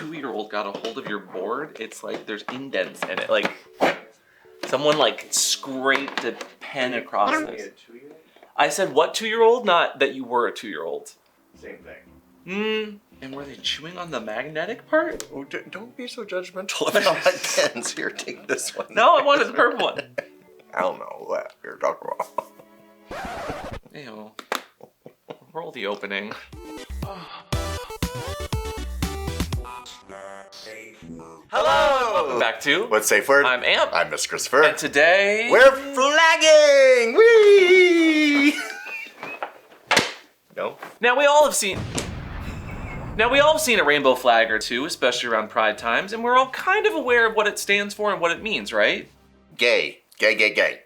2-year-old got a hold of your board, it's like there's indents in it. Like someone like scraped a pen across this. I said what 2-year-old? Not that you were a 2-year-old. Same thing. And were they chewing on the magnetic part? Oh, don't be so judgmental about my pens. Here, take this one. No, I wanted the purple one. I don't know what you're talking about. Ew. Roll the opening. Hello! Welcome back to What's Safeword? I'm Amp. I'm Miss Christopher. And today... we're flagging! Whee! No? Now we all have seen a rainbow flag or two, especially around Pride times, and we're all kind of aware of what it stands for and what it means, right? Gay. Gay, gay, gay.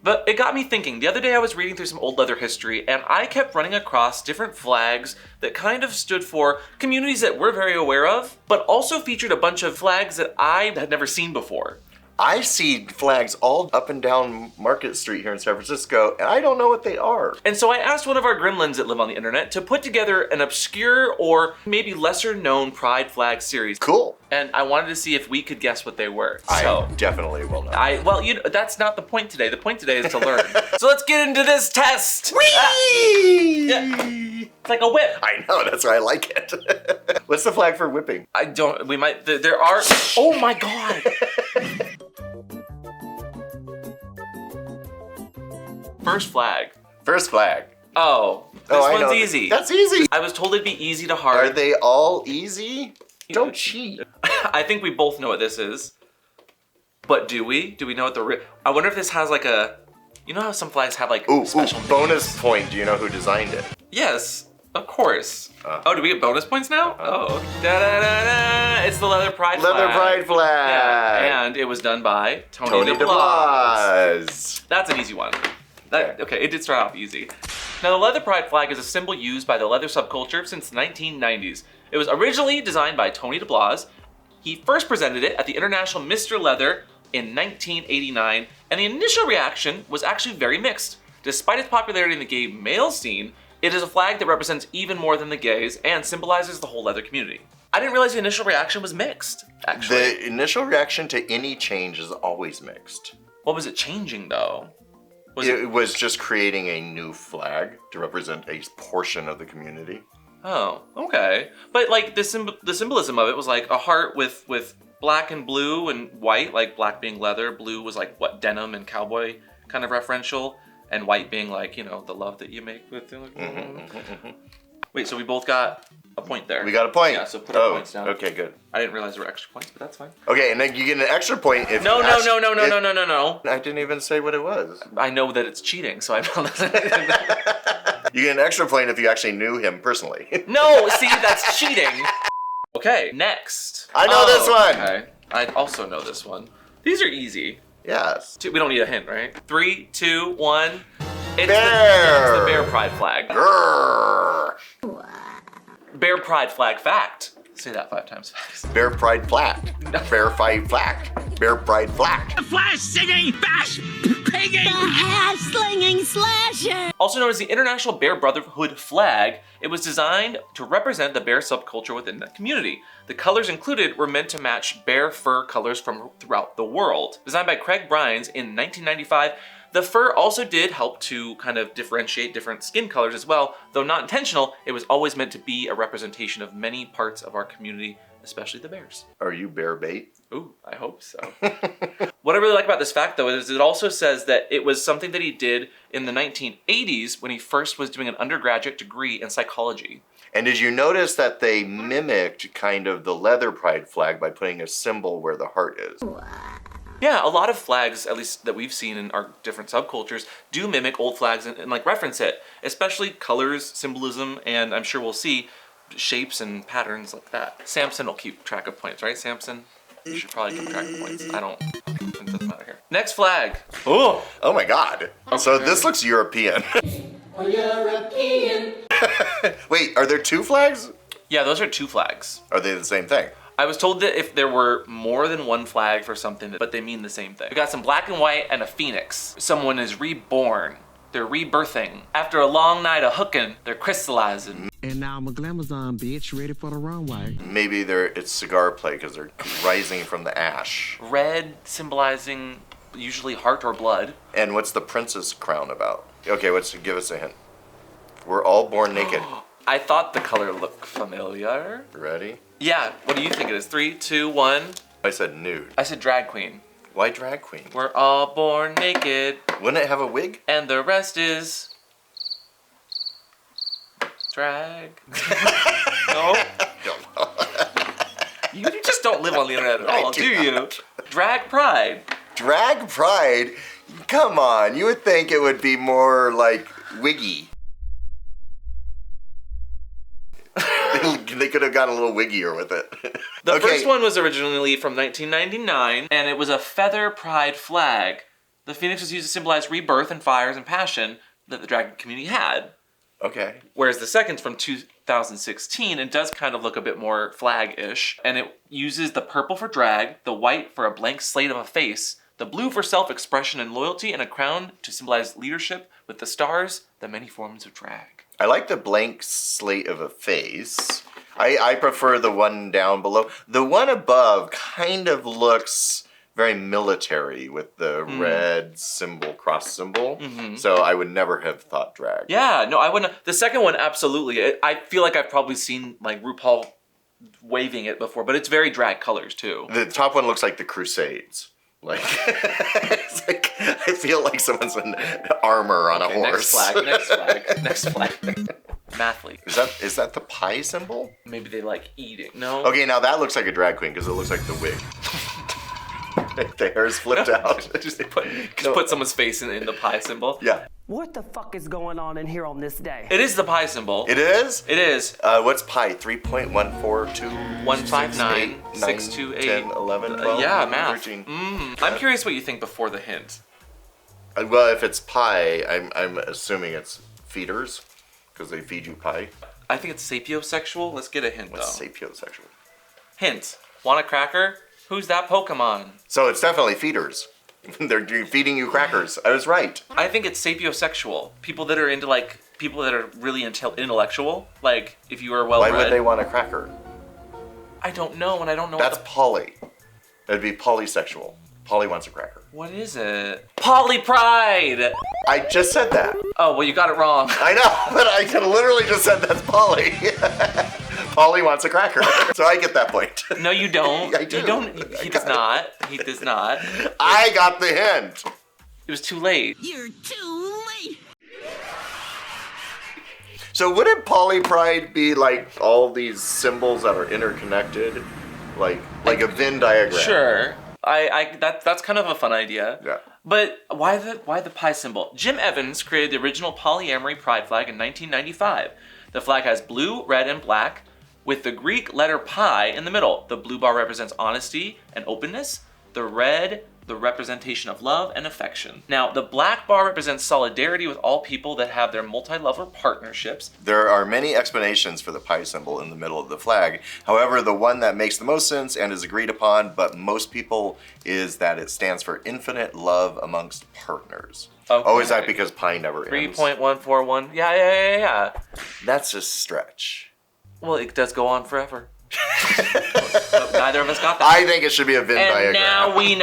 But it got me thinking. The other day I was reading through some old leather history, and I kept running across different flags that kind of stood for communities that we're very aware of, but also featured a bunch of flags that I had never seen before. I see flags all up and down Market Street here in San Francisco, and I don't know what they are. And so I asked one of our gremlins that live on the internet to put together an obscure or maybe lesser known Pride flag series. Cool. And I wanted to see if we could guess what they were. I definitely will not. Well, that's not the point today. The point today is to learn. So let's get into this test. Whee! Yeah. It's like a whip. I know, that's why I like it. What's the flag for whipping? There are, oh my God. First flag. First flag. Oh, this one's easy. That's easy. I was told it'd be easy to hard. Are they all easy? Don't cheat. I think we both know what this is. But do we? Do we know what I wonder if this has like a, you know how some flags have like special names? Bonus point. Do you know who designed it? Yes, of course. Oh, do we get bonus points now? Oh, da-da-da-da. It's the Leather Pride flag. Leather Pride flag. Yeah, and it was done by Tony DeBlas. That's an easy one. Okay, it did start off easy. Now, the Leather Pride flag is a symbol used by the leather subculture since the 1990s. It was originally designed by Tony DeBlas. He first presented it at the International Mr. Leather in 1989, and the initial reaction was actually very mixed. Despite its popularity in the gay male scene, it is a flag that represents even more than the gays and symbolizes the whole leather community. I didn't realize the initial reaction was mixed, actually. The initial reaction to any change is always mixed. What was it changing, though? It was just creating a new flag to represent a portion of the community. Oh, okay. But like the symbolism of it was like a heart with black and blue and white, like black being leather, blue was like what, denim and cowboy kind of referential, and white being like, you know, the love that you make with Wait, so we both got a point there. We got a point. Yeah, so put our points down. Okay, good. I didn't realize there were extra points, but that's fine. Okay, and then you get an extra point if No. I didn't even say what it was. I know that it's cheating, so I You get an extra point if you actually knew him personally. No, see, that's cheating. Okay, next. I know this one. Okay, I also know this one. These are easy. Yes. We don't need a hint, right? 3, 2, 1. It's Bear. It's the Bear Pride flag. Grrr. Bear Pride flag fact. Say that 5 times fast. Bear Pride flag. Bear Pride flag. Bear Pride flag. Flash singing, bash, pigging, hash slinging slasher. Also known as the International Bear Brotherhood flag, it was designed to represent the bear subculture within the community. The colors included were meant to match bear fur colors from throughout the world. Designed by Craig Brines in 1995, the fur also did help to kind of differentiate different skin colors as well. Though not intentional, it was always meant to be a representation of many parts of our community, especially the bears. Are you bear bait? Ooh, I hope so. What I really like about this fact, though, is it also says that it was something that he did in the 1980s when he first was doing an undergraduate degree in psychology. And did you notice that they mimicked kind of the Leather Pride flag by putting a symbol where the heart is? Yeah, a lot of flags, at least that we've seen in our different subcultures, do mimic old flags and like reference it, especially colors, symbolism, and I'm sure we'll see shapes and patterns like that. Samson will keep track of points, right, Samson? You should probably keep track of points. I don't. It doesn't matter here. Next flag. Oh my God. Okay. So this looks European. European. Wait, are there 2 flags? Yeah, those are 2 flags. Are they the same thing? I was told that if there were more than one flag for something, but they mean the same thing. We got some black and white and a phoenix. Someone is reborn. They're rebirthing. After a long night of hooking, they're crystallizing. And now I'm a glamazon bitch ready for the runway. Maybe it's cigar play because they're rising from the ash. Red symbolizing usually heart or blood. And what's the princess crown about? Okay, give us a hint. We're all born naked. I thought the color looked familiar. Ready? Yeah, what do you think it is? 3, 2, 1. I said nude. I said drag queen. Why drag queen? We're all born naked. Wouldn't it have a wig? And the rest is drag. No? You just don't live on the internet at all, do you? Drag pride. Drag pride? Come on, you would think it would be more like wiggy. They could have gotten a little wiggier with it. The first one was originally from 1999, and it was a feather pride flag. The phoenix was used to symbolize rebirth and fires and passion that the drag community had. Okay. Whereas the second's from 2016, it does kind of look a bit more flag-ish, and it uses the purple for drag, the white for a blank slate of a face, the blue for self-expression and loyalty, and a crown to symbolize leadership with the stars, the many forms of drag. I like the blank slate of a face. I prefer the one down below. The one above kind of looks very military with the red symbol, cross symbol. So I would never have thought drag. Yeah, no, I wouldn't. The second one, absolutely. I feel like I've probably seen like RuPaul waving it before, but it's very drag colors too. The top one looks like the Crusades. Like, it's like I feel like someone's in armor on a horse. Next flag. Mathlete. Is that the pie symbol? Maybe they like eating. No. Okay, now that looks like a drag queen because it looks like the wig. The hair's flipped out. Just put someone's face in the pie symbol. Yeah. What the fuck is going on in here on this day? It is the pie symbol. It is? It is. What's pi? 3.142? 159 628 10, 11, 12, yeah, math. 13. I'm curious what you think before the hint. Well, if it's pie, I'm assuming it's feeders because they feed you pie. I think it's sapiosexual. Let's get a hint What's though. sapiosexual? Hint. Want a cracker? Who's that Pokemon? So it's definitely feeders. They're feeding you crackers. I was right. I think it's sapiosexual. People that are into people that are really intellectual. Like if you are well read. Why would they want a cracker? I don't know, and I don't know. That's poly. That'd be polysexual. Polly wants a cracker. What is it? Polypride! I just said that. Oh, well, you got it wrong. I know, but I literally just said that's Polly. Polly wants a cracker. So I get that point. No, you don't. I do. You don't. He does not. He does not. I got the hint. It was too late. You're too late. So wouldn't polypride be like all these symbols that are interconnected? Like a Venn diagram? Sure. That's kind of a fun idea. Yeah. But why the pie symbol? Jim Evans created the original polyamory pride flag in 1995. The flag has blue, red, and black, with the Greek letter pi in the middle. The blue bar represents honesty and openness. The red, the representation of love and affection. Now, the black bar represents solidarity with all people that have their multi-lover partnerships. There are many explanations for the pi symbol in the middle of the flag. However, the one that makes the most sense and is agreed upon, but most people, is that it stands for infinite love amongst partners. Okay. Oh, is that because pi never ends? 3.141. Yeah. That's a stretch. Well, it does go on forever. But neither of us got that. I think it should be a Venn diagram. And now we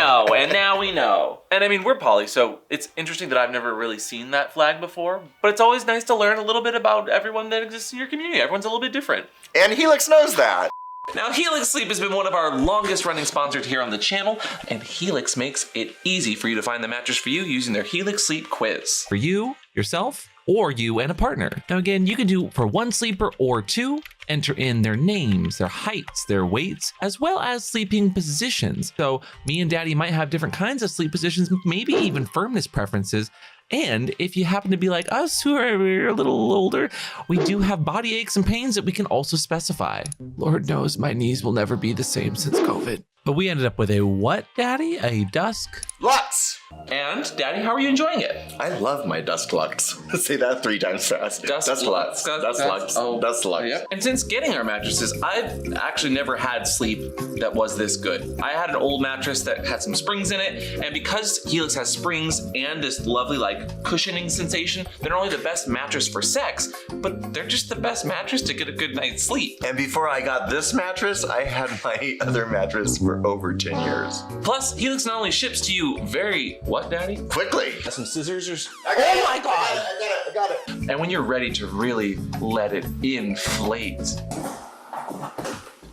know. And I mean, we're poly, so it's interesting that I've never really seen that flag before. But it's always nice to learn a little bit about everyone that exists in your community. Everyone's a little bit different. And Helix knows that. Now, Helix Sleep has been one of our longest running sponsors here on the channel, and Helix makes it easy for you to find the mattress for you using their Helix Sleep quiz. For you, yourself, or you and a partner. Now again, you can do for one sleeper or two, enter in their names, their heights, their weights, as well as sleeping positions. So me and Daddy might have different kinds of sleep positions, maybe even firmness preferences. And if you happen to be like us, who are a little older, we do have body aches and pains that we can also specify. Lord knows my knees will never be the same since COVID. But we ended up with a what, Daddy? A dusk? Lots. And Daddy, how are you enjoying it? I love my dust lux. Say that 3 times fast. Dust lux. Dust lux. Oh, Dust lux. Yep. And since getting our mattresses, I've actually never had sleep that was this good. I had an old mattress that had some springs in it, and because Helix has springs and this lovely like cushioning sensation, they're not only the best mattress for sex, but they're just the best mattress to get a good night's sleep. And before I got this mattress, I had my other mattress for over 10 years. Plus, Helix not only ships to you very, what, Daddy? Quickly. Some scissors or... Oh my God. I got it. And when you're ready to really let it inflate.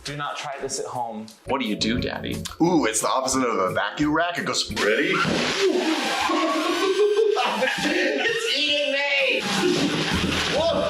Do not try this at home. What do you do, Daddy? Ooh, it's the opposite of a vacuum rack. It goes, ready? It's eating me! Whoa.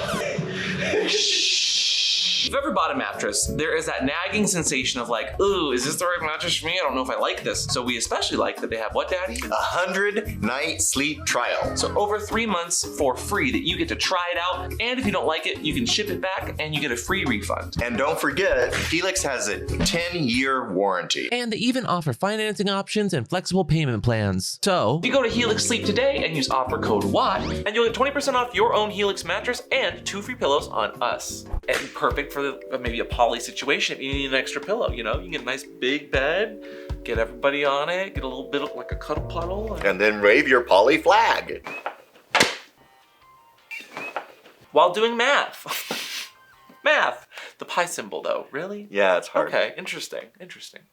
If you've ever bought a mattress, there is that nagging sensation of like, ooh, is this the right mattress for me? I don't know if I like this. So we especially like that they have what, Daddy? 100-night sleep trial. So over 3 months for free that you get to try it out. And if you don't like it, you can ship it back and you get a free refund. And don't forget, Helix has a 10-year warranty. And they even offer financing options and flexible payment plans. So, If you go to Helix Sleep today and use offer code WATT, and you'll get 20% off your own Helix mattress and 2 free pillows on us. And perfect for maybe a poly situation if you need an extra pillow, you know? You can get a nice big bed, get everybody on it, get a little bit of like a cuddle puddle. And then wave your poly flag. While doing math. Math. The pi symbol though, really? Yeah, it's hard. Okay, interesting.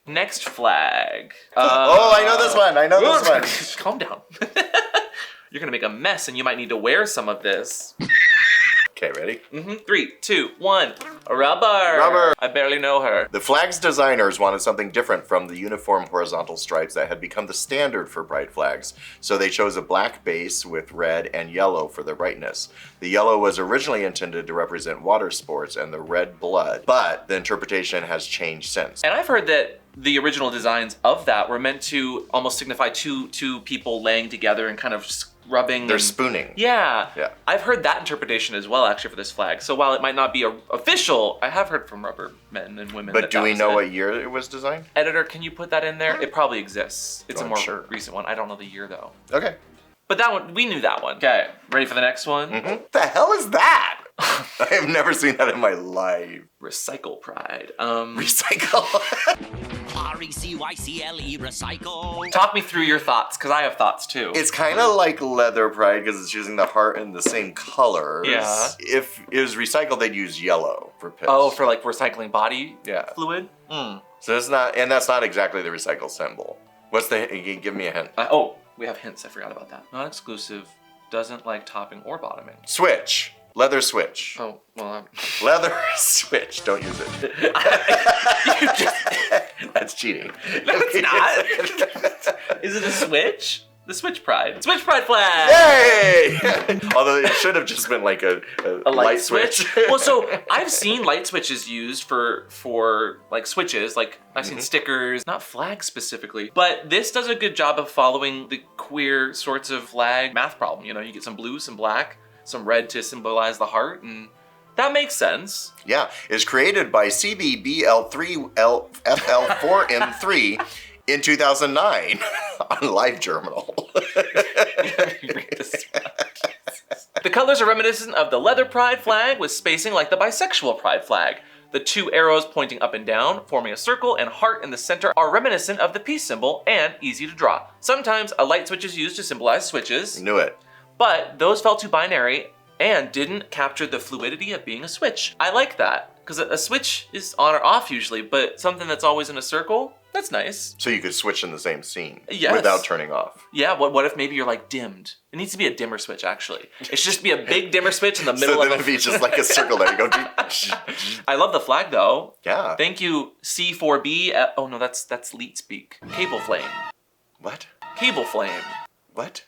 Next flag. Oh, I know this one. I know this one. Calm down. You're gonna make a mess and you might need to wear some of this. Okay, ready? 3, 2, 1. Rubber. Rubber. I barely know her. The flag's designers wanted something different from the uniform horizontal stripes that had become the standard for pride flags, so they chose a black base with red and yellow for the brightness. The yellow was originally intended to represent water sports and the red blood, but the interpretation has changed since. And I've heard that the original designs of that were meant to almost signify two people laying together and kind of rubbing. They're spooning. Yeah. Yeah. I've heard that interpretation as well, actually, for this flag. So while it might not be official, I have heard from rubber men and women. But do that we was know it. what year it was designed? Editor, can you put that in there? It probably exists. It's Oh, a I'm more sure. recent one. I don't know the year though. Okay. But that one, we knew that one. Okay, ready for the next one? What the hell is that? I have never seen that in my life. Recycle Pride. Recycle. R-E-C-Y-C-L-E, recycle. Talk me through your thoughts, because I have thoughts too. It's kind of like leather pride because it's using the heart in the same colors. Yeah. If it was recycled, they'd use yellow for piss. Oh, for like recycling body Yeah. fluid? So it's not, and that's not exactly the recycle symbol. What's the, give me a hint. Oh, we have hints. I forgot about that. Not exclusive, doesn't like topping or bottoming. Switch. Leather switch. Oh, well, Leather switch. Don't use it. That's cheating. no, it's not. Is it a switch? The Switch Pride. Switch Pride flag! Yay! Although it should have just been like a light switch. Well, so I've seen light switches used for like switches. Like I've seen stickers, not flags specifically. But this does a good job of following the queer sorts of flag math problem. You know, you get some blue, some black, some red to symbolize the heart, and that makes sense. Yeah, it's created by CBBL3FL4M3 in 2009 on LiveJournal. The colors are reminiscent of the leather pride flag with spacing like the bisexual pride flag. The 2 arrows pointing up and down, forming a circle, and heart in the center are reminiscent of the peace symbol and easy to draw. Sometimes a light switch is used to symbolize switches, Knew it. but those felt too binary and didn't capture the fluidity of being a switch. I like that, because a switch is on or off usually, but something that's always in a circle, that's nice. So you could switch in the same scene Yes. without turning off. Yeah, what if maybe you're like dimmed? It needs to be a dimmer switch, actually. It should just be a big dimmer switch in the middle So then of it'd be just like a circle there. You go. I love the flag though. Yeah. Thank you, C4B. Oh no, that's Leet speak. Cable flame. What? Cable flame. What?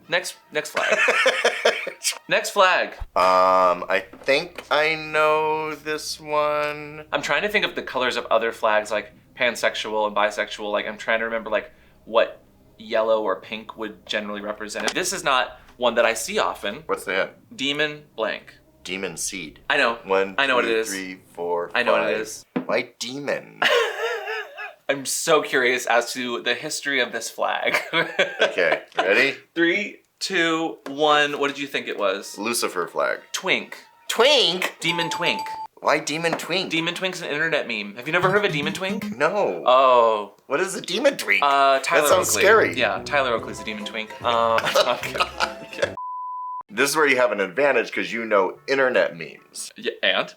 Next flag. Next flag. I think I know this one. I'm trying to think of the colors of other flags like pansexual and bisexual. Like I'm trying to remember like what yellow or pink would generally represent. This is not one that I see often. What's the hint? Demon blank. Demon seed. I know. One, I know what two, it is. 3, 4, 5. I know what it is. Why demon? I'm so curious as to the history of this flag. Okay, ready? 3, 2, 1. What did you think it was? Lucifer flag. Twink. Twink? Demon Twink. Why Demon Twink? Demon Twink's an internet meme. Have you never heard of a Demon Twink? No. Oh. What is a Demon Twink? Tyler that sounds Oakley. scary. Yeah, Tyler Oakley's a Demon Twink. Okay. This is where you have an advantage because you know internet memes. Yeah, and?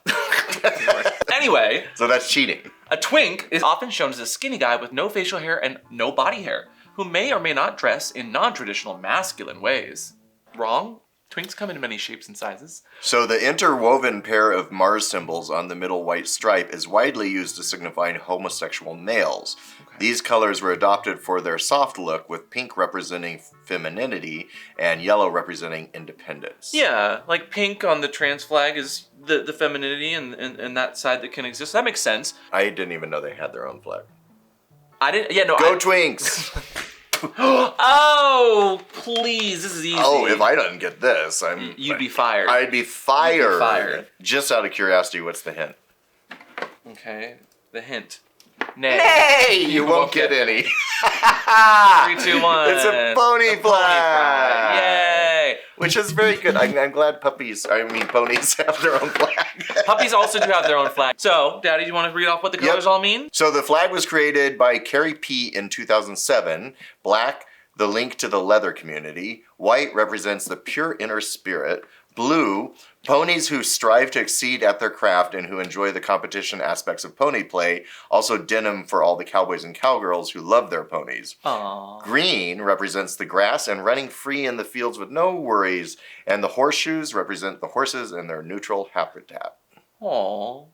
Anyway. So that's cheating. A twink is often shown as a skinny guy with no facial hair and no body hair, who may or may not dress in non-traditional masculine ways. Wrong? Twinks come in many shapes and sizes. So the interwoven pair of Mars symbols on the middle white stripe is widely used to signify homosexual males. Okay. These colors were adopted for their soft look, with pink representing femininity and yellow representing independence. Yeah, like pink on the trans flag is the femininity and that side that can exist. That makes sense. I didn't even know they had their own flag. I didn't, yeah, no. Go Twinks! Oh, please, this is easy. Oh, if I don't get this, You'd be fired. I'd be fired. You'd be fired. Just out of curiosity, what's the hint? Okay, the hint. Nay. Hey! You won't get any. 3, 2, 1. It's a pony flag. Yay! Which is very good. I'm glad ponies have their own flag. Puppies also do have their own flag. So, Daddy, do you want to read off what the colors all mean? So the flag was created by Carrie P. in 2007. Black, the link to the leather community. White represents the pure inner spirit. Blue, ponies who strive to exceed at their craft and who enjoy the competition aspects of pony play. Also denim for all the cowboys and cowgirls who love their ponies. Aww. Green represents the grass and running free in the fields with no worries. And the horseshoes represent the horses and their neutral habitat. Aww.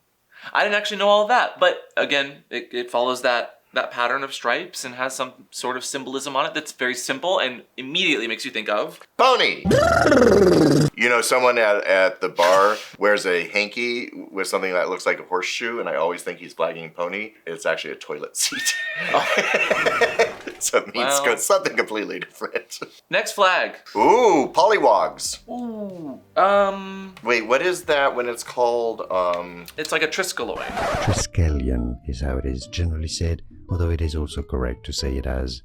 I didn't actually know all of that, but again, it follows that pattern of stripes and has some sort of symbolism on it that's very simple and immediately makes you think of pony. You know, someone at the bar wears a hanky with something that looks like a horseshoe, and I always think he's flagging pony. It's actually a toilet seat. So it means something completely different. Next flag. Ooh, pollywogs. Ooh. Wait, what is that when it's called? It's like a triskelion. Triskelion is how it is generally said, although it is also correct to say it as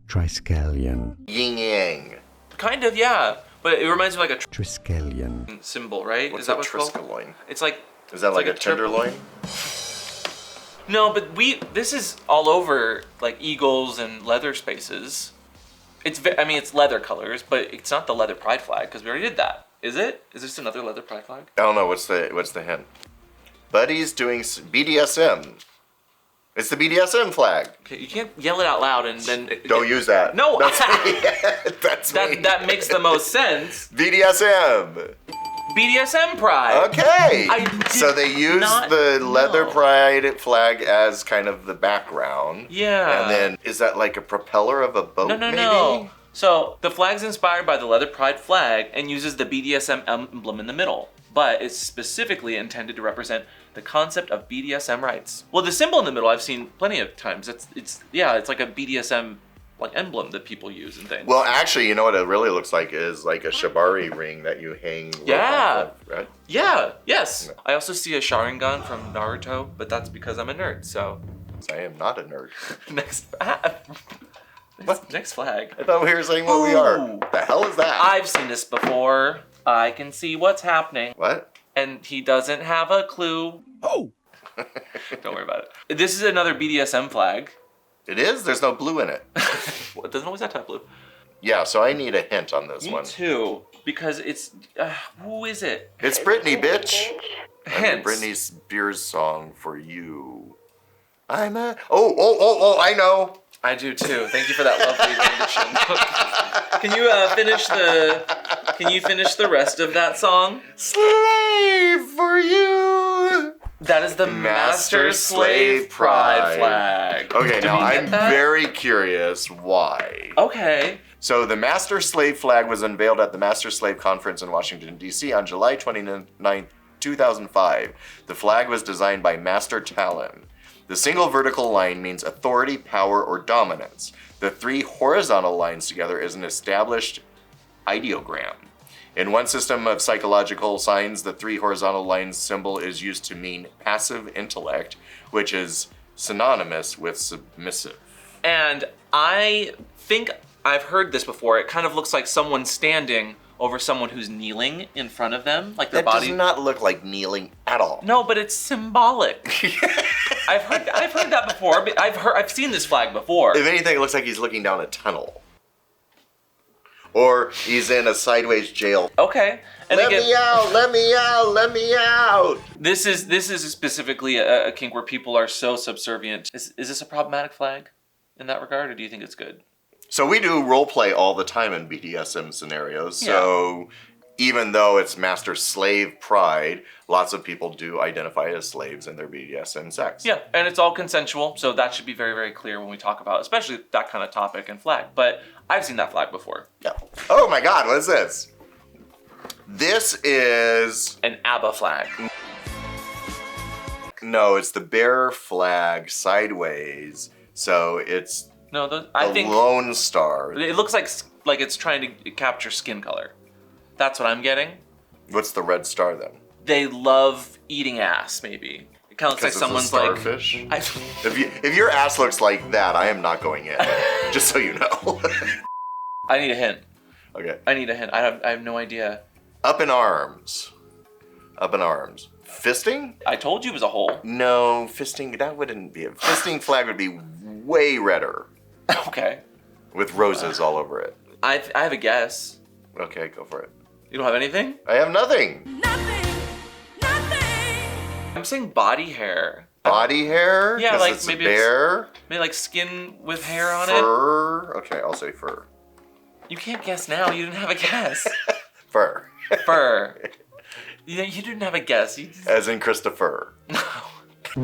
triskelion. Yin yang. Kind of, yeah. But it reminds me of like a triskelion symbol, right? What's is that a what's called? triskelion? It's like... Is that like a tenderloin? No, but this is all over like eagles and leather spaces. It's leather colors, but it's not the leather pride flag because we already did that. Is it? Is this another leather pride flag? I don't know. What's the hint? Buddy's doing BDSM. It's the BDSM flag. Okay, you can't yell it out loud and then... Don't use that. No! That's me. That's me. That makes the most sense. BDSM. BDSM pride. Okay. So they use the leather pride flag as kind of the background. Yeah. And then, is that like a propeller of a boat, No. So the flag's inspired by the leather pride flag and uses the BDSM emblem in the middle. But it's specifically intended to represent the concept of BDSM rights. Well, the symbol in the middle I've seen plenty of times. It's like a BDSM like emblem that people use and things. Well, actually, you know what it really looks like is like a shibari ring that you hang. Yeah. Right? Yeah. Yes. No. I also see a Sharingan from Naruto, but that's because I'm a nerd. So. I am not a nerd. Next flag. I thought we were saying what we are. The hell is that? I've seen this before. I can see what's happening. What? And he doesn't have a clue. Oh! Don't worry about it. This is another BDSM flag. It is? There's no blue in it. Well, it doesn't always have to have blue. Yeah, so I need a hint on this one. Me too. Because it's... who is it? It's Britney, bitch. Hint. Britney Spears song for you. I'm a... Oh, I know. I do too. Thank you for that lovely rendition. Can you finish the rest of that song? Slave for you. That is the Master Slave Pride flag. Okay, now I'm very curious why. Okay. So the Master Slave flag was unveiled at the Master Slave Conference in Washington, D.C. on July 29, 2005. The flag was designed by Master Talon. The single vertical line means authority, power, or dominance. The 3 horizontal lines together is an established ideogram. In one system of psychological signs, the 3 horizontal lines symbol is used to mean passive intellect, which is synonymous with submissive. And I think I've heard this before. It kind of looks like someone standing over someone who's kneeling in front of them, like their That body. does not look like kneeling at all. No, but it's symbolic. I've heard that before. But I've seen this flag before. If anything, it looks like he's looking down a tunnel. Or he's in a sideways jail. Okay. And Let me out! Let me out! Let me out! This is specifically a kink where people are so subservient. Is this a problematic flag in that regard, or do you think it's good? So we do role play all the time in BDSM scenarios. So even though it's master-slave pride, lots of people do identify as slaves in their BDSM sex. Yeah, and it's all consensual, so that should be very, very clear when we talk about, especially that kind of topic and flag. But I've seen that flag before. Yeah. Oh my God, what is this? This is... An ABBA flag. No, it's the bear flag sideways. So it's No, I think Lone Star. it looks like it's trying to capture skin color. That's what I'm getting. What's the red star then? They love eating ass, maybe. It kind of looks like someone's like starfish. If your ass looks like that, I am not going in. Just so you know. I need a hint. Okay. I need a hint. I have no idea. Up in arms. Up in arms. Fisting? I told you it was a hole. No, fisting. That wouldn't be a fisting flag. Would be way redder Okay. with roses all over it. I have a guess. Okay, go for it. You don't have anything? I have nothing. I'm saying body hair. Body hair? Yeah, 'Cause like it's maybe a bear. Maybe like skin with hair on it. Fur. Okay, I'll say fur. You can't guess now. You didn't have a guess. Fur. Fur. You didn't have a guess. You just... As in Christopher.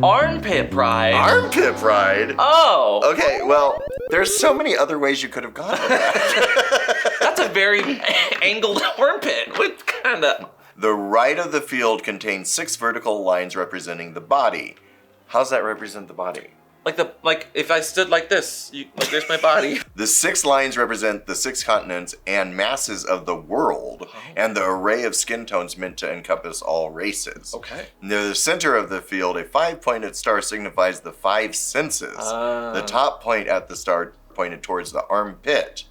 Armpit pride. Armpit pride? Oh. Okay, well, there's so many other ways you could have gone with that. That's a very angled armpit. What kind of... The right of the field contains 6 vertical lines representing the body. How does that represent the body? Like if I stood like this, like there's my body. The 6 lines represent the 6 continents and masses of the world, and the array of skin tones meant to encompass all races. Okay. Near the center of the field, a 5-pointed star signifies the 5 senses. The top point at the star pointed towards the armpit.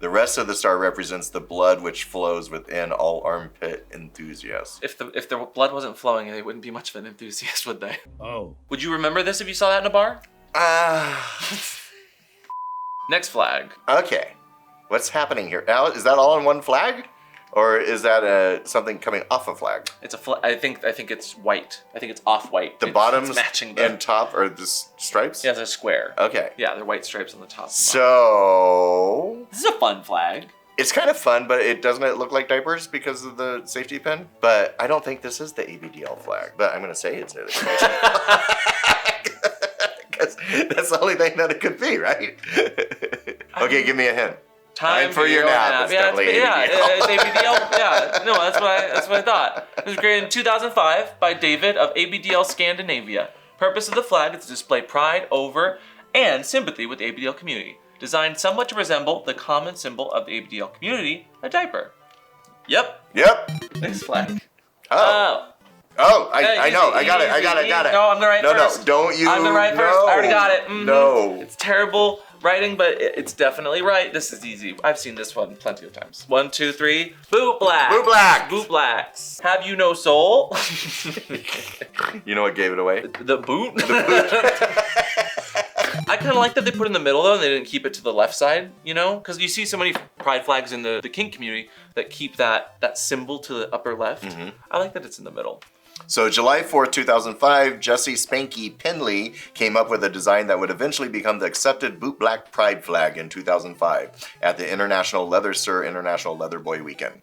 The rest of the star represents the blood which flows within all armpit enthusiasts. If the blood wasn't flowing, they wouldn't be much of an enthusiast, would they? Oh. Would you remember this if you saw that in a bar? Next flag. Okay. What's happening here? Now, is that all in one flag? Or is that something coming off a flag? It's a I think it's white. I think it's off-white. The bottoms it's matching and top are the stripes? Yeah, they're square. Okay. Yeah, they're white stripes on the top. So... This is a fun flag. It's kind of fun, but it doesn't look like diapers because of the safety pin. But I don't think this is the ABDL flag. But I'm going to say it's it. Because that's the only thing that it could be, right? Okay, give me a hint. Time for your nap. It's definitely ABDL. It's ABDL. Yeah, no, that's what I thought. It was created in 2005 by David of ABDL Scandinavia. Purpose of the flag is to display pride over and sympathy with the ABDL community. Designed somewhat to resemble the common symbol of the ABDL community, a diaper. Yep. Next flag. I know. I got it. No, I'm the right first. No, don't you. I'm the right first. I already got it. Mm-hmm. No. It's terrible writing, but it's definitely right. This is easy. I've seen this one plenty of times. 1, 2, 3. Boot black. Boot black. Boot blacks. Have you no soul? You know what gave it away? The boot? I kind of like that they put it in the middle though, and they didn't keep it to the left side, you know? Because you see so many pride flags in the kink community that keep that symbol to the upper left. Mm-hmm. I like that it's in the middle. So July 4th, 2005, Jesse Spanky Penley came up with a design that would eventually become the accepted boot black pride flag in 2005 at the International Leather Sir International Leather Boy Weekend.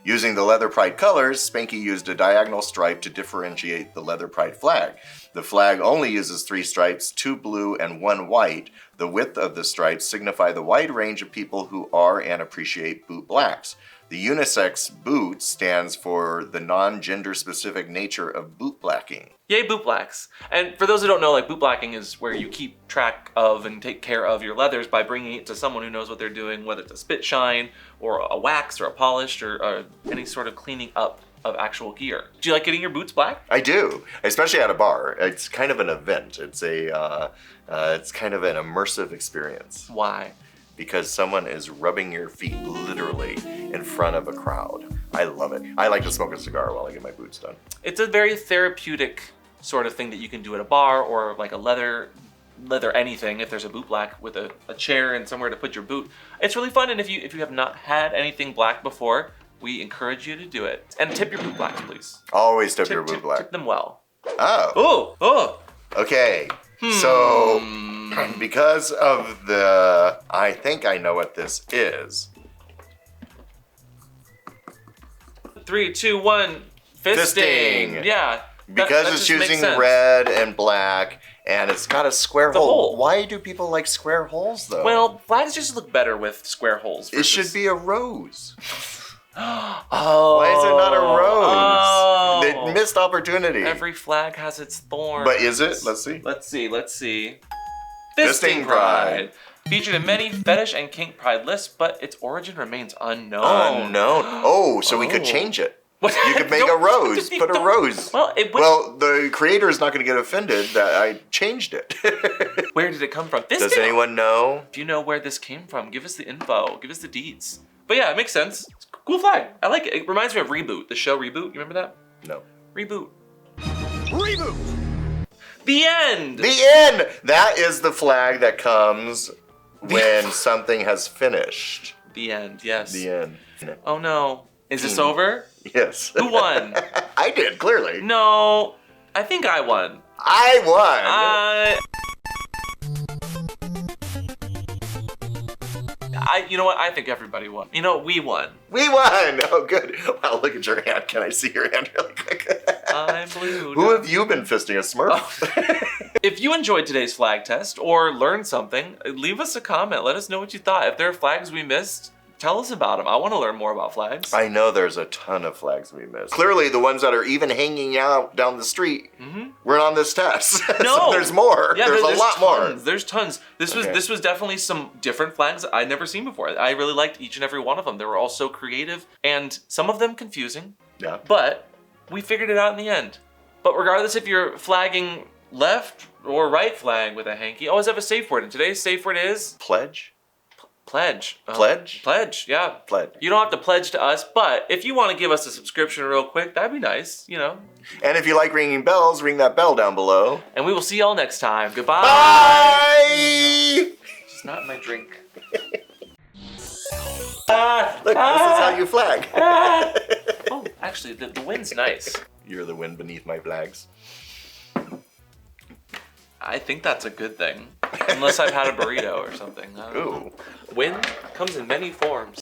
Using the leather pride colors, Spanky used a diagonal stripe to differentiate the leather pride flag. The flag only uses 3 stripes, 2 blue and 1 white. The width of the stripes signify the wide range of people who are and appreciate boot blacks. The unisex boot stands for the non-gender specific nature of boot blacking. Yay, boot blacks. And for those who don't know, like boot blacking is where you keep track of and take care of your leathers by bringing it to someone who knows what they're doing, whether it's a spit shine or a wax or a polish or any sort of cleaning up of actual gear. Do you like getting your boots black? I do, especially at a bar. It's kind of an event. It's it's kind of an immersive experience. Why? Because someone is rubbing your feet literally in front of a crowd. I love it. I like to smoke a cigar while I get my boots done. It's a very therapeutic sort of thing that you can do at a bar or like a leather anything if there's a boot black with a chair and somewhere to put your boot. It's really fun, and if you have not had anything black before, we encourage you to do it. And tip your boot blacks, please. Always tip your boot black. Tip them well. Oh. Oh. Okay. So, because of the, I think I know what this is. 3, 2, 1. Fisting. Yeah. Because it's using red and black, and it's got a square hole. Why do people like square holes, though? Well, flags just look better with square holes. It should be a rose. Oh. Why is it not a rose? Oh. They missed opportunity. Every flag has its thorns. But is it? Let's see. Let's see. Fisting Pride. Featured in many fetish and kink pride lists, but its origin remains unknown. Unknown. Oh, so we could change it. What? You could make a rose. Put a rose. Well, well, the creator is not going to get offended that I changed it. Where did it come from? Does anyone know? If you know where this came from, give us the info. Give us the deets. But yeah, it makes sense. It's a cool flag. I like it. It reminds me of Reboot, the show Reboot. You remember that? No. Reboot. Reboot. The end. The end. That is the flag that comes when something has finished. The end. Yes. The end. Oh no. Is this over? Yes. Who won? I did, clearly. No. I think I won. I won. You know what? I think everybody won. You know, we won. We won! Oh, good. Wow, look at your hand. Can I see your hand really quick? I'm blue. Who have you been fisting, a Smurf? Oh. If you enjoyed today's flag test or learned something, leave us a comment. Let us know what you thought. If there are flags we missed, tell us about them. I want to learn more about flags. I know there's a ton of flags we missed. Clearly, the ones that are even hanging out down the street weren't on this test. No, so there's more. Yeah, there's a lot more. There's tons. This was definitely some different flags I'd never seen before. I really liked each and every one of them. They were all so creative and some of them confusing. Yeah. But we figured it out in the end. But regardless if you're flagging left or right flag with a hanky, always have a safe word. And today's safe word is pledge. Pledge. Pledge? Pledge, yeah. Pledge. You don't have to pledge to us, but if you want to give us a subscription real quick, that'd be nice, you know. And if you like ringing bells, ring that bell down below. And we will see y'all next time. Goodbye. Bye! It's not my drink. Look, this is how you flag. Oh, actually, the wind's nice. You're the wind beneath my flags. I think that's a good thing. Unless I've had a burrito or something. I don't know. Ooh. Wind comes in many forms.